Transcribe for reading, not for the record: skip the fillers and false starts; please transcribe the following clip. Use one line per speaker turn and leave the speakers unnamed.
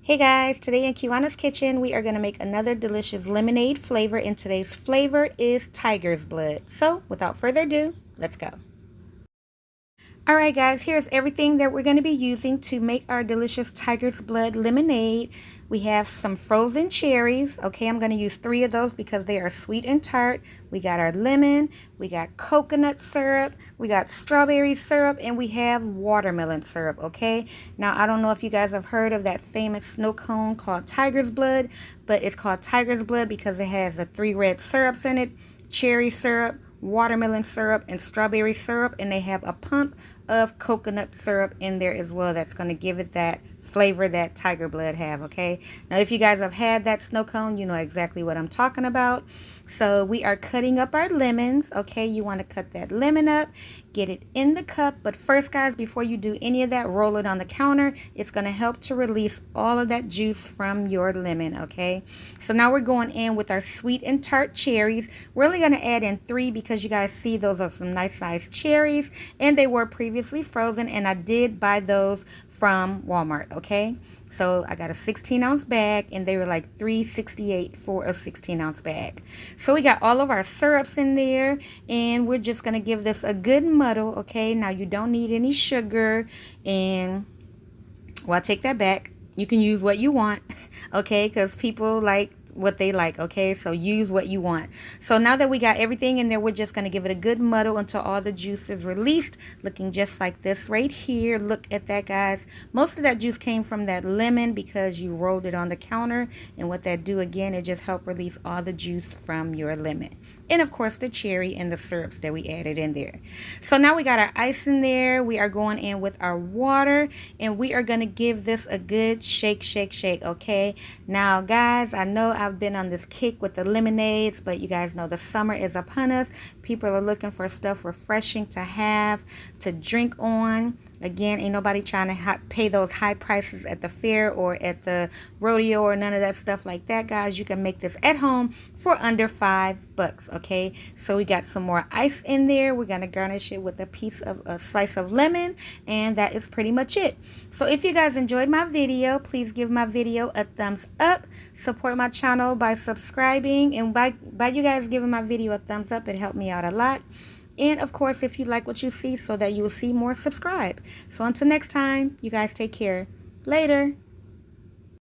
Hey guys, today in Kiwanna's kitchen, we are going to make another delicious lemonade flavor, and today's flavor is tiger's blood. So, without further ado, let's go. Alright guys, here's everything that we're going to be using to make our delicious tiger's blood lemonade. We have some frozen cherries. Okay, I'm going to use 3 of those because they are sweet and tart. We got our lemon, we got coconut syrup, we got strawberry syrup, and we have watermelon syrup. Okay, now I don't know if you guys have heard of that famous snow cone called tiger's blood, but it's called tiger's blood because it has the 3 red syrups in it: cherry syrup, watermelon syrup, and strawberry syrup, and they have a pump of coconut syrup in there as well. That's going to give it that flavor that tiger blood have. Okay, now if you guys have had that snow cone, you know exactly what I'm talking about. So we are cutting up our lemons. Okay, you want to cut that lemon up, get it in the cup, but first guys, before you do any of that, roll it on the counter. It's going to help to release all of that juice from your lemon. Okay, so now we're going in with our sweet and tart cherries. We're only going to add in 3 because you guys see those are some nice sized cherries, and they were previously frozen, and I did buy those from Walmart. Okay, so I got a 16-ounce bag, and they were like $3.68 for a 16-ounce bag. So we got all of our syrups in there, and we're just going to give this a good muddle. Okay, now you don't need any sugar, and well, I take that back. You can use what you want, okay, because people like what they like. Okay, so use what you want. So now that we got everything in there, we're just going to give it a good muddle until all the juice is released, looking just like this right here. Look at that, guys. Most of that juice came from that lemon because you rolled it on the counter, and what that do again, it just help release all the juice from your lemon, and of course the cherry and the syrups that we added in there. So now we got our ice in there. We are going in with our water, and we are going to give this a good shake. Okay, now guys, I know I've been on this kick with the lemonades, but you guys know the summer is upon us. People are looking for stuff refreshing to have, to drink on. Again, ain't nobody trying to pay those high prices at the fair or at the rodeo or none of that stuff like that, guys. You can make this at home for under $5. Okay, so we got some more ice in there. We're gonna garnish it with a slice of lemon, and that is pretty much it. So if you guys enjoyed my video, please give my video a thumbs up. Support my channel by subscribing, and by you guys giving my video a thumbs up, it helped me out a lot. And of course, if you like what you see, so that you will see more, subscribe. So until next time, you guys take care. Later.